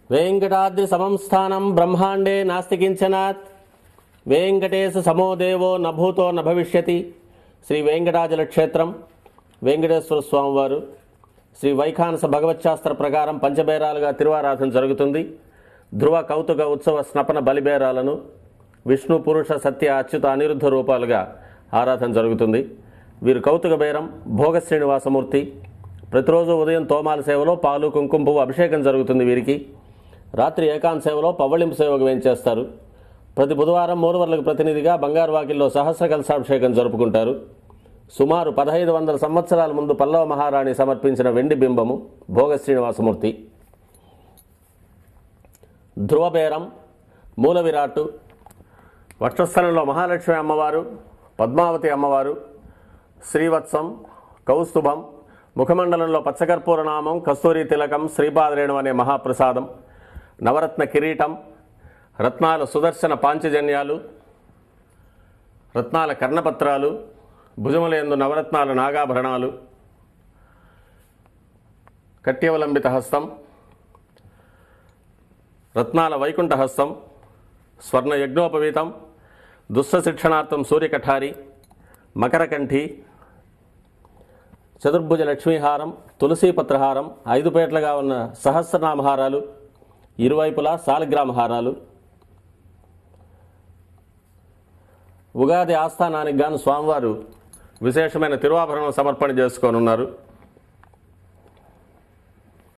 వెంకటాద్రి సమం స్థానం బ్రహ్మాండే నాస్తి కించనాత్ వెంకటేశ సమో దేవో నభూతో నభవిష్యతి. శ్రీ వెంకటాచల క్షేత్రం వెంకటేశ్వర స్వామివారు శ్రీ వైఖానస భగవచ్శాస్త్ర ప్రకారం పంచబేరాలుగా తిరువారాధన జరుగుతుంది. ధ్రువ కౌతుక ఉత్సవ స్నపన బలిబేరాలను విష్ణు పురుష సత్య అచ్యుత అనిరుద్ధ రూపాలుగా ఆరాధన జరుగుతుంది. వీరు కౌతుక బేరం భోగ శ్రీనివాసమూర్తి. ప్రతిరోజు ఉదయం తోమాల సేవలో పాలు కుంకుమ పువ్వు అభిషేకం జరుగుతుంది. వీరికి రాత్రి ఏకాంత సేవలో పవ్వళింపు సేవకు వేయించేస్తారు. ప్రతి బుధవారం మూలవర్లకు ప్రతినిధిగా బంగారు వాకిల్లో సహస్ర కలశాభిషేకం జరుపుకుంటారు. సుమారు 1500 సంవత్సరాల ముందు పల్లవ మహారాణి సమర్పించిన వెండి బింబము భోగ శ్రీనివాసమూర్తి. ధ్రువబేరం మూల విరాట్టు. వక్షస్థలంలో మహాలక్ష్మి అమ్మవారు, పద్మావతి అమ్మవారు, శ్రీవత్సం, కౌస్తుభం, ముఖమండలంలో పచ్చకర్పూర నామం, కస్తూరి తిలకం, శ్రీపాదరేణు అనే మహాప్రసాదం, నవరత్న కిరీటం, రత్నాల సుదర్శన పాంచజన్యాలు, రత్నాల కర్ణపత్రాలు, భుజములందు నవరత్నాల నాగాభరణాలు, కట్యవలంబిత హస్తం, రత్నాల వైకుంఠ హస్తం, స్వర్ణ యజ్ఞోపవీతం, దుస్స శిక్షణార్థం సూర్యకఠారి, మకరకంఠి, చతుర్భుజ లక్ష్మీహారం, తులసీపత్రహారం, 5 పేట్లుగా ఉన్న సహస్రనామహారాలు, ఇరువైపులా సాలగ్రామహారాలు. ఉగాది ఆస్థానానికి గాను స్వామివారు విశేషమైన తిరువాభరణం సమర్పణ చేసుకోనున్నారు.